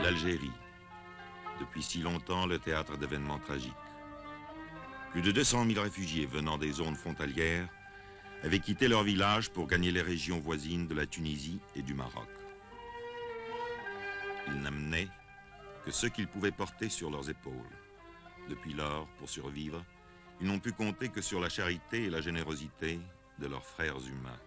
L'Algérie, depuis si longtemps le théâtre d'événements tragiques. Plus de 200 000 réfugiés venant des zones frontalières avaient quitté leur village pour gagner les régions voisines de la Tunisie et du Maroc. Ils n'amenaient que ce qu'ils pouvaient porter sur leurs épaules. Depuis lors, pour survivre, ils n'ont pu compter que sur la charité et la générosité de leurs frères humains.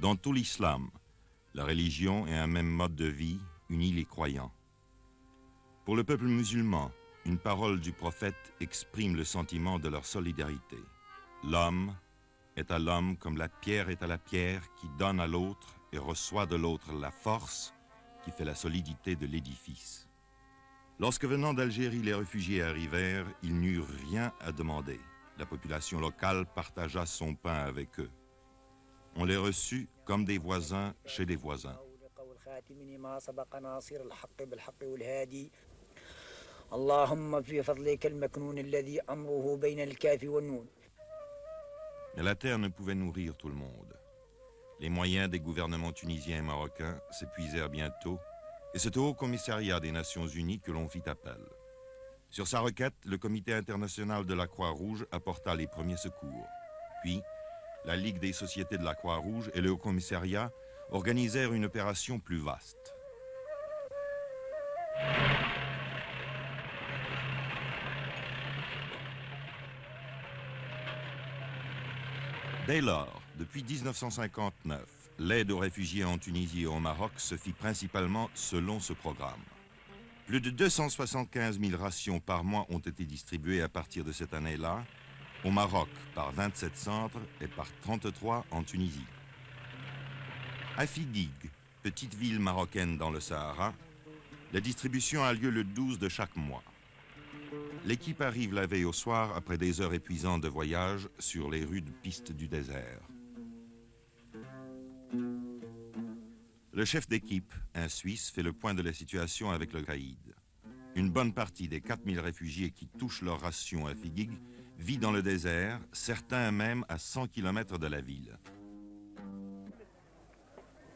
Dans tout l'islam, la religion et un même mode de vie unit les croyants. Pour le peuple musulman, une parole du prophète exprime le sentiment de leur solidarité. L'homme est à l'homme comme la pierre est à la pierre qui donne à l'autre et reçoit de l'autre la force qui fait la solidité de l'édifice. Lorsque venant d'Algérie les réfugiés arrivèrent, ils n'eurent rien à demander. La population locale partagea son pain avec eux. On les reçut comme des voisins chez des voisins. Mais la terre ne pouvait nourrir tout le monde. Les moyens des gouvernements tunisiens et marocains s'épuisèrent bientôt, et c'est au Haut-Commissariat des Nations Unies que l'on fit appel. Sur sa requête, le Comité international de la Croix-Rouge apporta les premiers secours. Puis, la Ligue des sociétés de la Croix-Rouge et le Haut-Commissariat organisèrent une opération plus vaste. Dès lors, depuis 1959, l'aide aux réfugiés en Tunisie et au Maroc se fit principalement selon ce programme. Plus de 275 000 rations par mois ont été distribuées à partir de cette année-là, au Maroc par 27 centres et par 33 en Tunisie. À Figuig, petite ville marocaine dans le Sahara, la distribution a lieu le 12 de chaque mois. L'équipe arrive la veille au soir après des heures épuisantes de voyage sur les rudes pistes du désert. Le chef d'équipe, un Suisse, fait le point de la situation avec le caïd. Une bonne partie des 4000 réfugiés qui touchent leur ration à Figuig vit dans le désert, certains même à 100 km de la ville.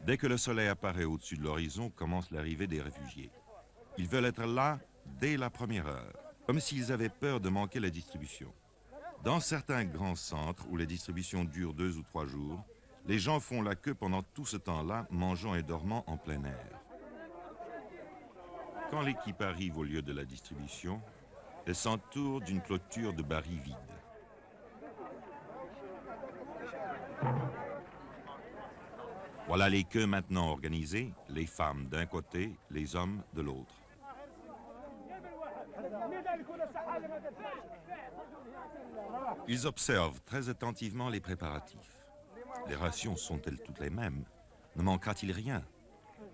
Dès que le soleil apparaît au-dessus de l'horizon, commence l'arrivée des réfugiés. Ils veulent être là dès la première heure, comme s'ils avaient peur de manquer la distribution. Dans certains grands centres où la distribution dure 2 ou 3 jours, les gens font la queue pendant tout ce temps-là, mangeant et dormant en plein air. Quand l'équipe arrive au lieu de la distribution, elle s'entoure d'une clôture de barils vides. Voilà les queues maintenant organisées, les femmes d'un côté, les hommes de l'autre. Ils observent très attentivement les préparatifs. Les rations sont-elles toutes les mêmes? Ne manquera-t-il rien?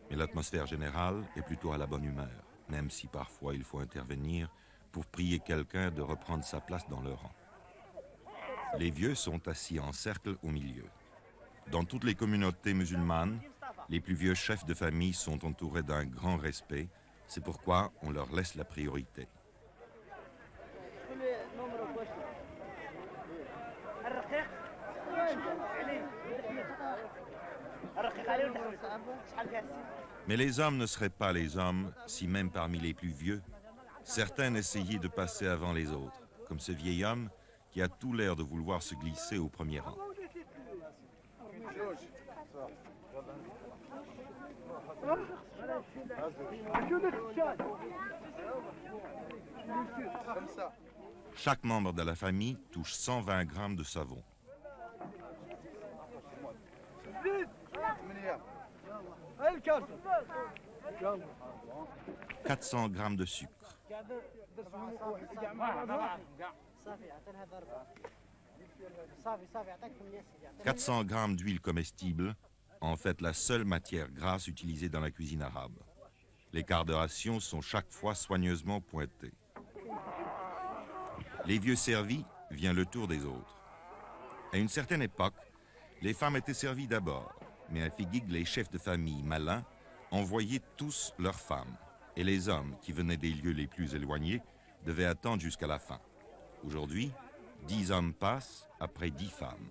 Mais l'atmosphère générale est plutôt à la bonne humeur, même si parfois il faut intervenir pour prier quelqu'un de reprendre sa place dans le rang. Les vieux sont assis en cercle au milieu. Dans toutes les communautés musulmanes, les plus vieux chefs de famille sont entourés d'un grand respect. C'est pourquoi on leur laisse la priorité. Mais les hommes ne seraient pas les hommes si même parmi les plus vieux, certains essayaient de passer avant les autres, comme ce vieil homme qui a tout l'air de vouloir se glisser au premier rang. Chaque membre de la famille touche 120 grammes de savon. 400 grammes de sucre, 400 grammes d'huile comestible, en fait la seule matière grasse utilisée dans la cuisine arabe. Les quarts de ration sont chaque fois soigneusement pointés. Les vieux servis, vient le tour des autres. À une certaine époque, les femmes étaient servies d'abord, mais à Figuig, les chefs de famille malins envoyaient tous leurs femmes, et les hommes qui venaient des lieux les plus éloignés devaient attendre jusqu'à la fin. Aujourd'hui, 10 hommes passent après 10 femmes.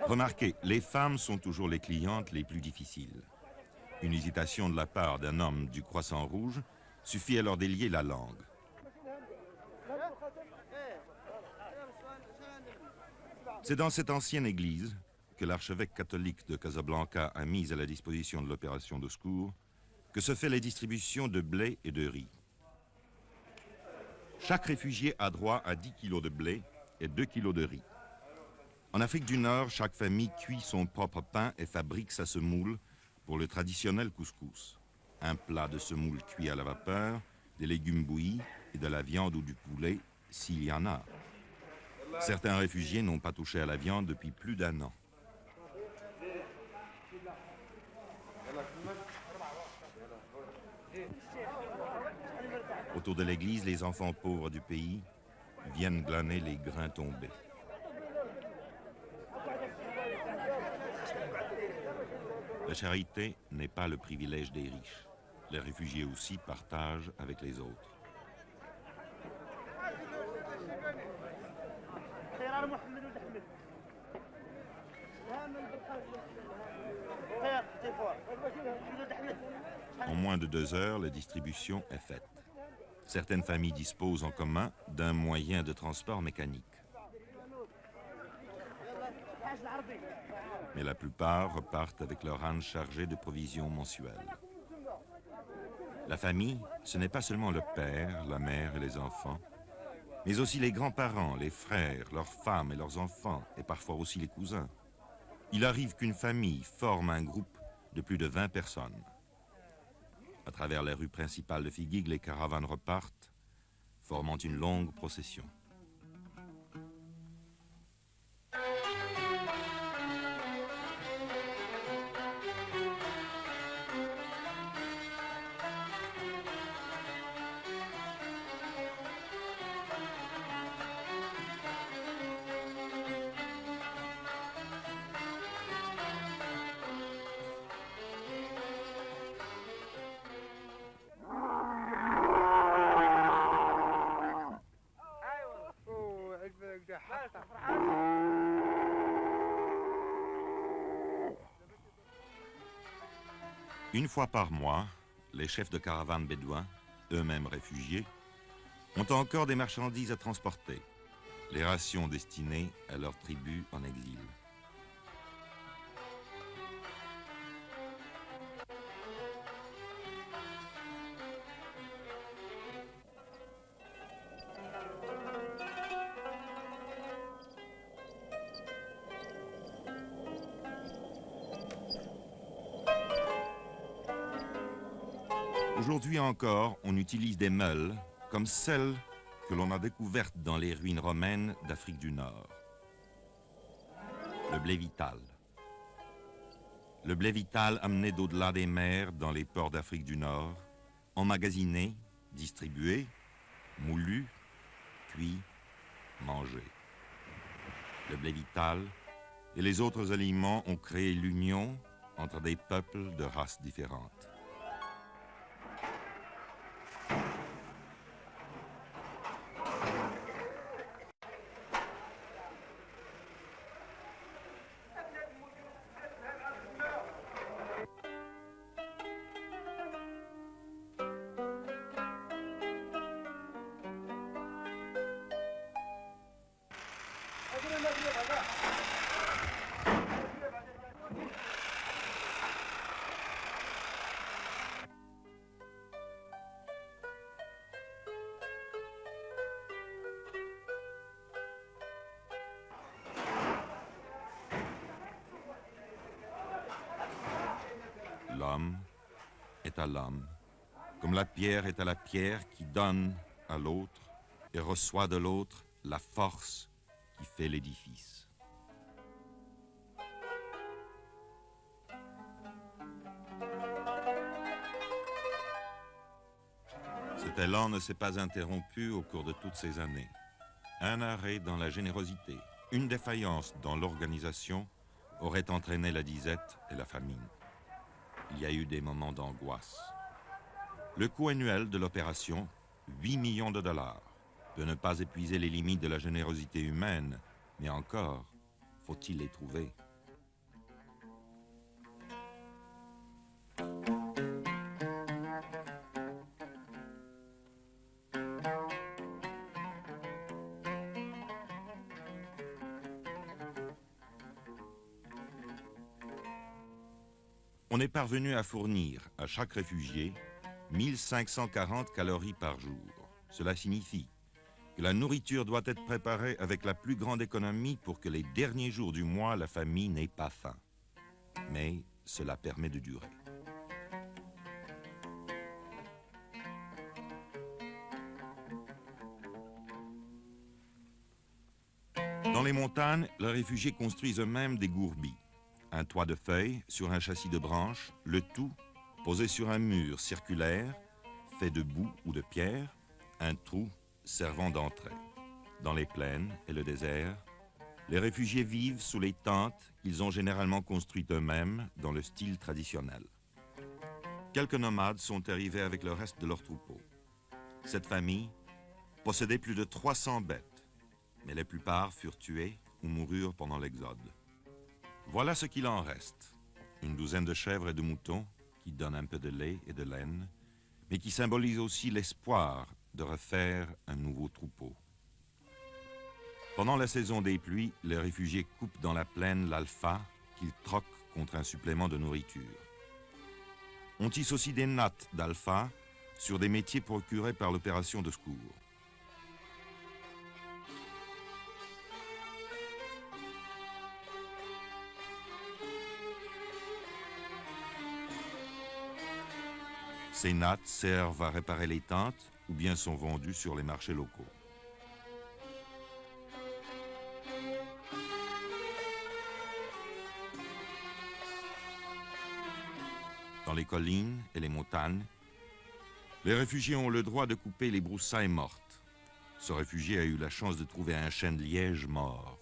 Remarquez, les femmes sont toujours les clientes les plus difficiles. Une hésitation de la part d'un homme du Croissant Rouge suffit à leur délier la langue. C'est dans cette ancienne église que l'archevêque catholique de Casablanca a mise à la disposition de l'opération de secours que se fait la distribution de blé et de riz. Chaque réfugié a droit à 10 kilos de blé et 2 kilos de riz. En Afrique du Nord, chaque famille cuit son propre pain et fabrique sa semoule pour le traditionnel couscous. Un plat de semoule cuit à la vapeur, des légumes bouillis et de la viande ou du poulet, s'il y en a. Certains réfugiés n'ont pas touché à la viande depuis plus d'1 an. Autour de l'église, les enfants pauvres du pays viennent glaner les grains tombés. La charité n'est pas le privilège des riches. Les réfugiés aussi partagent avec les autres. En moins de 2 heures, la distribution est faite. Certaines familles disposent en commun d'un moyen de transport mécanique. Mais la plupart repartent avec leur âne chargé de provisions mensuelles. La famille, ce n'est pas seulement le père, la mère et les enfants, mais aussi les grands-parents, les frères, leurs femmes et leurs enfants, et parfois aussi les cousins. Il arrive qu'une famille forme un groupe de plus de 20 personnes. À travers les rues principales de Figuig, les caravanes repartent, formant une longue procession. Une fois par mois, les chefs de caravanes bédouins, eux-mêmes réfugiés, ont encore des marchandises à transporter, les rations destinées à leur tribu en exil. Aujourd'hui encore, on utilise des meules comme celles que l'on a découvertes dans les ruines romaines d'Afrique du Nord. Le blé vital. Le blé vital amené d'au-delà des mers dans les ports d'Afrique du Nord, emmagasiné, distribué, moulu, cuit, mangé. Le blé vital et les autres aliments ont créé l'union entre des peuples de races différentes. l'homme est à l'homme, comme la pierre est à la pierre qui donne à l'autre et reçoit de l'autre la force qui fait l'édifice. Cet élan ne s'est pas interrompu au cours de toutes ces années. Un arrêt dans la générosité, une défaillance dans l'organisation aurait entraîné la disette et la famine. Il y a eu des moments d'angoisse. Le coût annuel de l'opération, 8 millions de dollars, peut ne pas épuiser les limites de la générosité humaine, mais encore, faut-il les trouver? On est parvenu à fournir à chaque réfugié 1540 calories par jour. Cela signifie que la nourriture doit être préparée avec la plus grande économie pour que les derniers jours du mois, la famille n'ait pas faim. Mais cela permet de durer. Dans les montagnes, les réfugiés construisent eux-mêmes des gourbis. Un toit de feuilles sur un châssis de branches, le tout posé sur un mur circulaire, fait de boue ou de pierre, un trou servant d'entrée. Dans les plaines et le désert, les réfugiés vivent sous les tentes qu'ils ont généralement construites eux-mêmes dans le style traditionnel. Quelques nomades sont arrivés avec le reste de leur troupeau. Cette famille possédait plus de 300 bêtes, mais la plupart furent tuées ou moururent pendant l'exode. Voilà ce qu'il en reste. Une douzaine de chèvres et de moutons qui donnent un peu de lait et de laine, mais qui symbolisent aussi l'espoir de refaire un nouveau troupeau. Pendant la saison des pluies, les réfugiés coupent dans la plaine l'alpha qu'ils troquent contre un supplément de nourriture. On tisse aussi des nattes d'alpha sur des métiers procurés par l'opération de secours. Ces nattes servent à réparer les tentes ou bien sont vendues sur les marchés locaux. Dans les collines et les montagnes, les réfugiés ont le droit de couper les broussailles mortes. Ce réfugié a eu la chance de trouver un chêne de liège mort.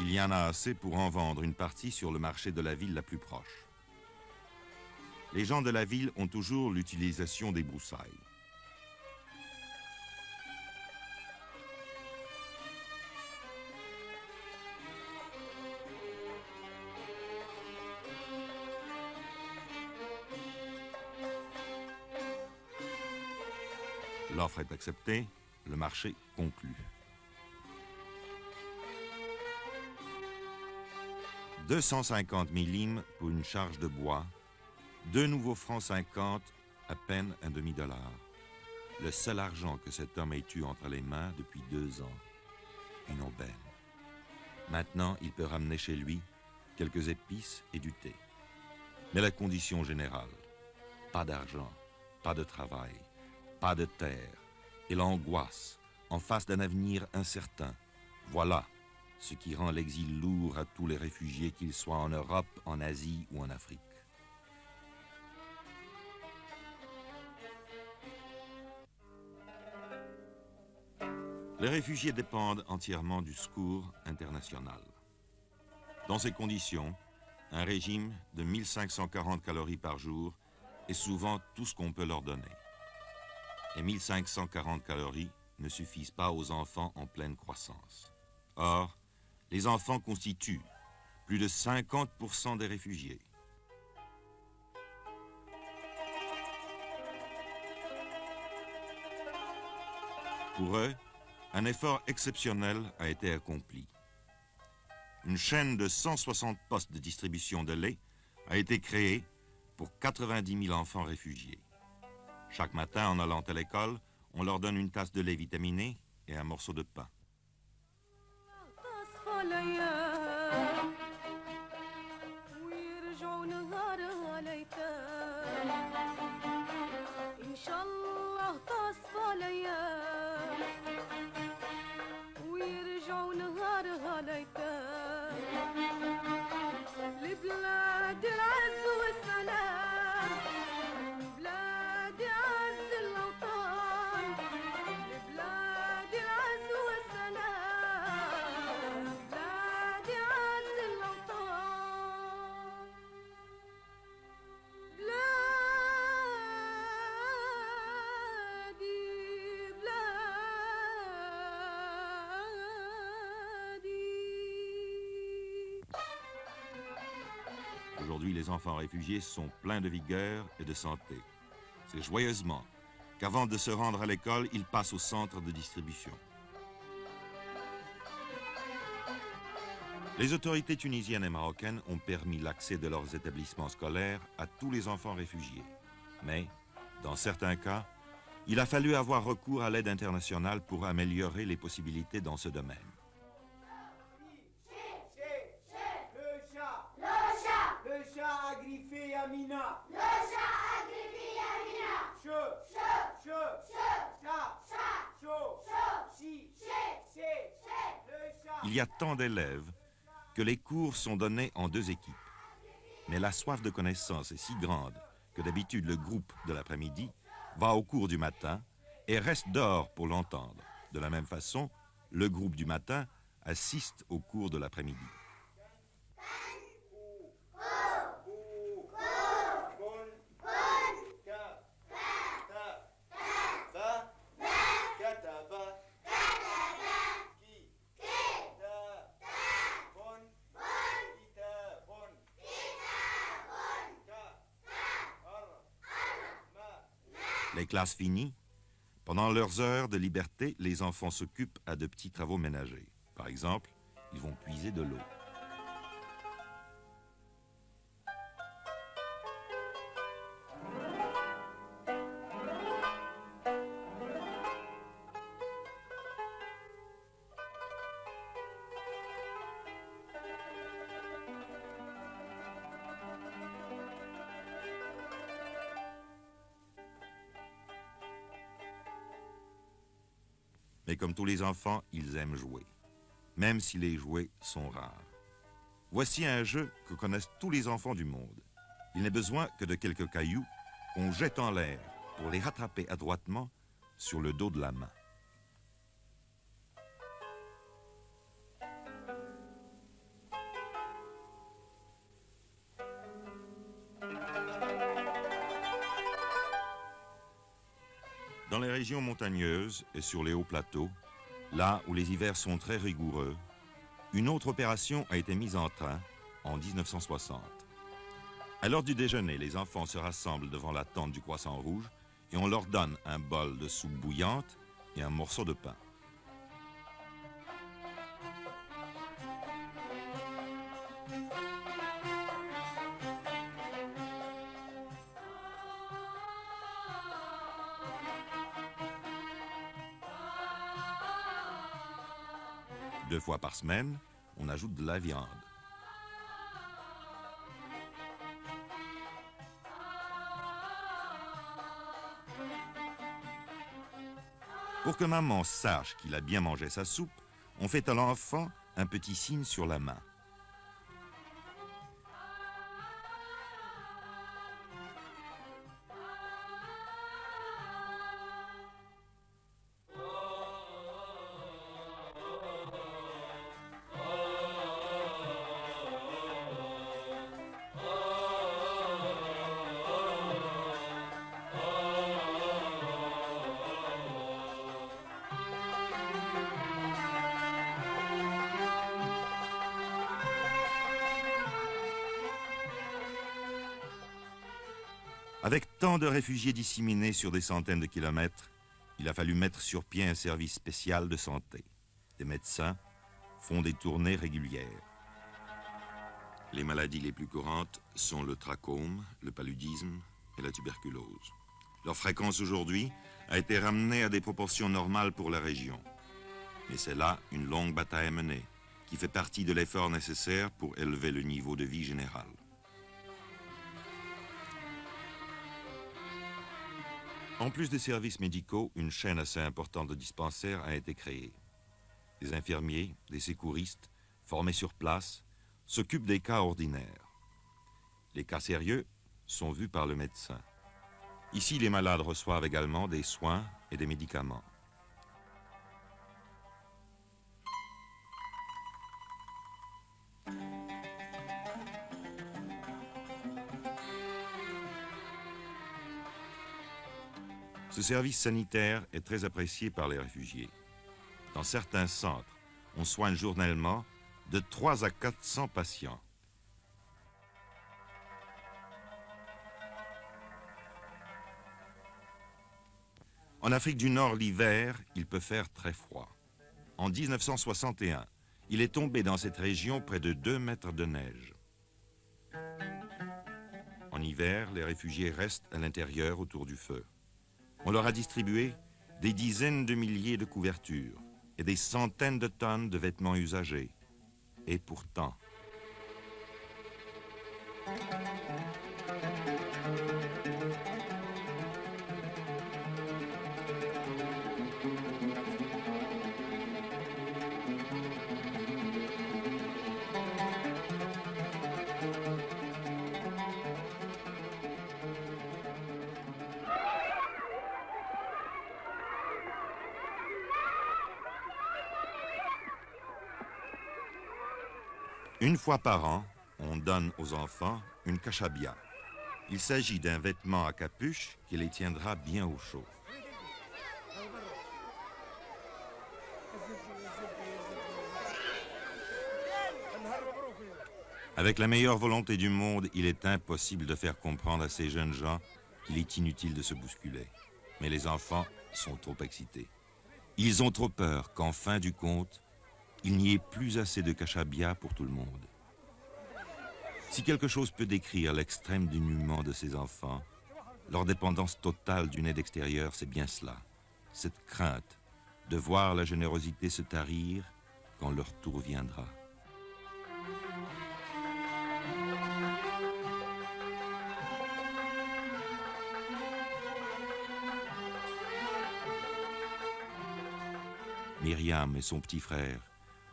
Il y en a assez pour en vendre une partie sur le marché de la ville la plus proche. Les gens de la ville ont toujours l'utilisation des broussailles. L'offre est acceptée, le marché conclu. 250 millimes pour une charge de bois, 2 nouveaux francs 50, à peine un demi-dollar. Le seul argent que cet homme ait eu entre les mains depuis 2 ans. Une aubaine. Maintenant, il peut ramener chez lui quelques épices et du thé. Mais la condition générale, pas d'argent, pas de travail, pas de terre, et l'angoisse en face d'un avenir incertain. Voilà ce qui rend l'exil lourd à tous les réfugiés, qu'ils soient en Europe, en Asie ou en Afrique. Les réfugiés dépendent entièrement du secours international. Dans ces conditions, un régime de 1540 calories par jour est souvent tout ce qu'on peut leur donner. Et 1540 calories ne suffisent pas aux enfants en pleine croissance. Or, les enfants constituent plus de 50% des réfugiés. Pour eux, un effort exceptionnel a été accompli. Une chaîne de 160 postes de distribution de lait a été créé pour 90 000 enfants réfugiés. Chaque matin, en allant à l'école, on leur donne une tasse de lait vitaminé et un morceau de pain. Aujourd'hui, les enfants réfugiés sont pleins de vigueur et de santé. C'est joyeusement qu'avant de se rendre à l'école, ils passent au centre de distribution. Les autorités tunisiennes et marocaines ont permis l'accès de leurs établissements scolaires à tous les enfants réfugiés. Mais, dans certains cas, il a fallu avoir recours à l'aide internationale pour améliorer les possibilités dans ce domaine. Amina. Le chat a griffé Amina. Il y a tant d'élèves que les cours sont donnés en 2 équipes. Mais la soif de connaissance est si grande que d'habitude le groupe de l'après-midi va au cours du matin et reste dehors pour l'entendre. De la même façon, le groupe du matin assiste au cours de l'après-midi. Les classes finies, pendant leurs heures de liberté, les enfants s'occupent à de petits travaux ménagers. Par exemple, ils vont puiser de l'eau. Mais comme tous les enfants, ils aiment jouer, même si les jouets sont rares. Voici un jeu que connaissent tous les enfants du monde. Il n'est besoin que de quelques cailloux qu'on jette en l'air pour les rattraper adroitement sur le dos de la main. Dans les régions montagneuses et sur les hauts plateaux, là où les hivers sont très rigoureux, une autre opération a été mise en train en 1960. À l'heure du déjeuner, les enfants se rassemblent devant la tente du Croissant Rouge et on leur donne un bol de soupe bouillante et un morceau de pain. Deux fois par semaine, on ajoute de la viande. Pour que maman sache qu'il a bien mangé sa soupe, on fait à l'enfant un petit signe sur la main. Avec tant de réfugiés disséminés sur des centaines de kilomètres, il a fallu mettre sur pied un service spécial de santé. Des médecins font des tournées régulières. Les maladies les plus courantes sont le trachome, le paludisme et la tuberculose. Leur fréquence aujourd'hui a été ramenée à des proportions normales pour la région. Mais c'est là une longue bataille à mener, qui fait partie de l'effort nécessaire pour élever le niveau de vie général. En plus des services médicaux, une chaîne assez importante de dispensaires a été créée. Des infirmiers, des secouristes, formés sur place, s'occupent des cas ordinaires. Les cas sérieux sont vus par le médecin. Ici, les malades reçoivent également des soins et des médicaments. Ce service sanitaire est très apprécié par les réfugiés. Dans certains centres, on soigne journellement de 3 à 400 patients. En Afrique du Nord, l'hiver, il peut faire très froid. En 1961, il est tombé dans cette région près de 2 mètres de neige. En hiver, les réfugiés restent à l'intérieur autour du feu. On leur a distribué des dizaines de milliers de couvertures et des centaines de tonnes de vêtements usagés. Et pourtant... Une fois par an, on donne aux enfants une kashabia. Il s'agit d'un vêtement à capuche qui les tiendra bien au chaud. Avec la meilleure volonté du monde, il est impossible de faire comprendre à ces jeunes gens qu'il est inutile de se bousculer. Mais les enfants sont trop excités. Ils ont trop peur qu'en fin du compte, il n'y ait plus assez de kashabia pour tout le monde. Si quelque chose peut décrire l'extrême dénuement de ces enfants, leur dépendance totale d'une aide extérieure, c'est bien cela. Cette crainte de voir la générosité se tarir quand leur tour viendra. Myriam et son petit frère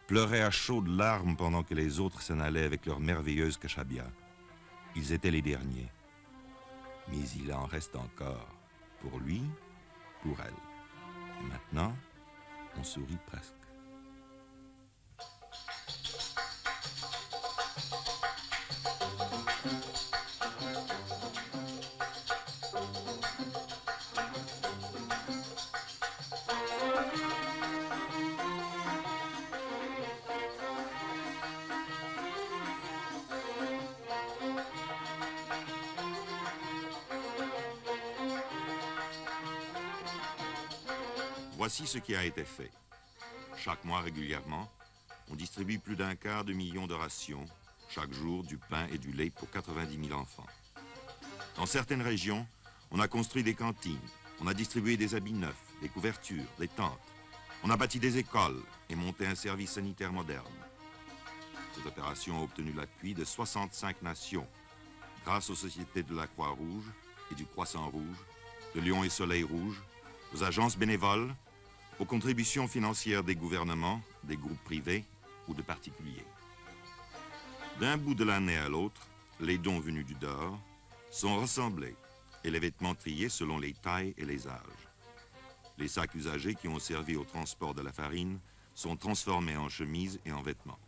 pleuraient à chaudes larmes pendant que les autres s'en allaient avec leur merveilleuse kashabia. Ils étaient les derniers. Mais il en reste encore. Pour lui, pour elle. Et maintenant, on sourit presque. Voici ce qui a été fait. Chaque mois régulièrement, on distribue plus d'un quart de million de rations, chaque jour du pain et du lait pour 90 000 enfants. Dans certaines régions, on a construit des cantines, on a distribué des habits neufs, des couvertures, des tentes. On a bâti des écoles et monté un service sanitaire moderne. Cette opération a obtenu l'appui de 65 nations, grâce aux sociétés de la Croix-Rouge et du Croissant-Rouge, de Lion et Soleil Rouge, aux agences bénévoles, aux contributions financières des gouvernements, des groupes privés ou de particuliers. D'un bout de l'année à l'autre, les dons venus du dehors sont rassemblés et les vêtements triés selon les tailles et les âges. Les sacs usagés qui ont servi au transport de la farine sont transformés en chemises et en vêtements.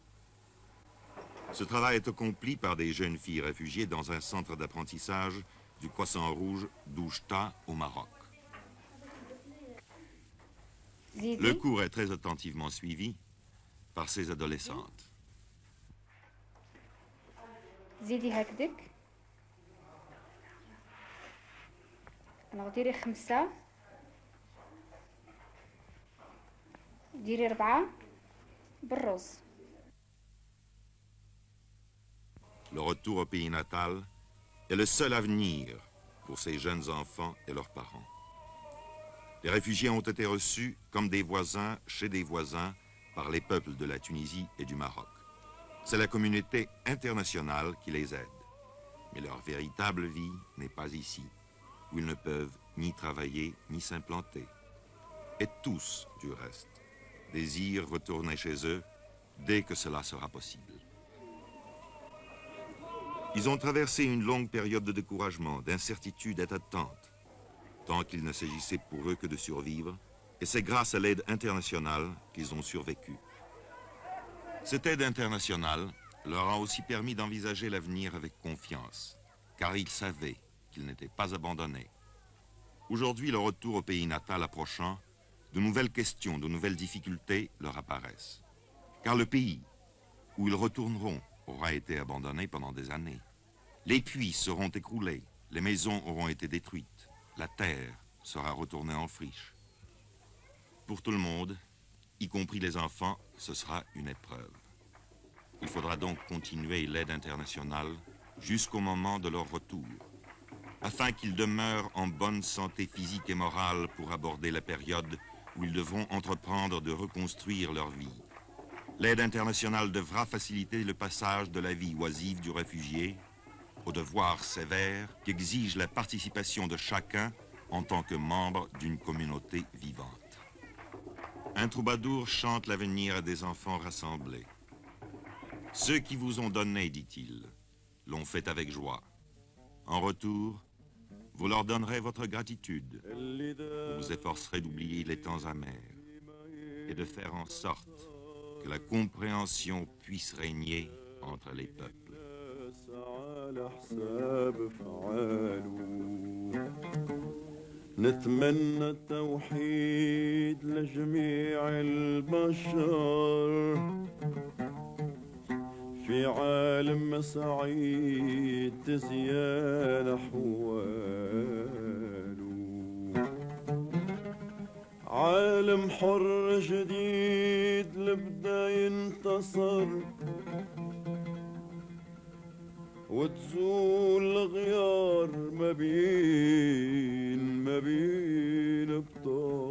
Ce travail est accompli par des jeunes filles réfugiées dans un centre d'apprentissage du Croissant Rouge d'Oujda au Maroc. Le cours est très attentivement suivi par ces adolescentes. زيدي هكذاك ديري 5 ديري 4 بالرز. le retour au pays natal est le seul avenir pour ces jeunes enfants et leurs parents. Les réfugiés ont été reçus comme des voisins chez des voisins par les peuples de la Tunisie et du Maroc. C'est la communauté internationale qui les aide. Mais leur véritable vie n'est pas ici, où ils ne peuvent ni travailler ni s'implanter. Et tous, du reste, désirent retourner chez eux dès que cela sera possible. Ils ont traversé une longue période de découragement, d'incertitude et d'attente, tant qu'il ne s'agissait pour eux que de survivre, et c'est grâce à l'aide internationale qu'ils ont survécu. Cette aide internationale leur a aussi permis d'envisager l'avenir avec confiance, car ils savaient qu'ils n'étaient pas abandonnés. Aujourd'hui, le retour au pays natal approchant, de nouvelles questions, de nouvelles difficultés leur apparaissent. Car le pays où ils retourneront aura été abandonné pendant des années. Les puits seront écroulés, les maisons auront été détruites, la terre sera retournée en friche. Pour tout le monde, y compris les enfants, ce sera une épreuve. Il faudra donc continuer l'aide internationale jusqu'au moment de leur retour, afin qu'ils demeurent en bonne santé physique et morale pour aborder la période où ils devront entreprendre de reconstruire leur vie. L'aide internationale devra faciliter le passage de la vie oisive du réfugié au devoir sévère qu'exige la participation de chacun en tant que membre d'une communauté vivante. Un troubadour chante l'avenir à des enfants rassemblés. Ceux qui vous ont donné, dit-il, l'ont fait avec joie. En retour, vous leur donnerez votre gratitude. Vous vous efforcerez d'oublier les temps amers et de faire en sorte que la compréhension puisse régner entre les peuples. نتمنى التوحيد لجميع البشر في عالم سعيد تزيان أحواله عالم حر جديد لبدا ينتصر وتزول الغيار ما بين بطال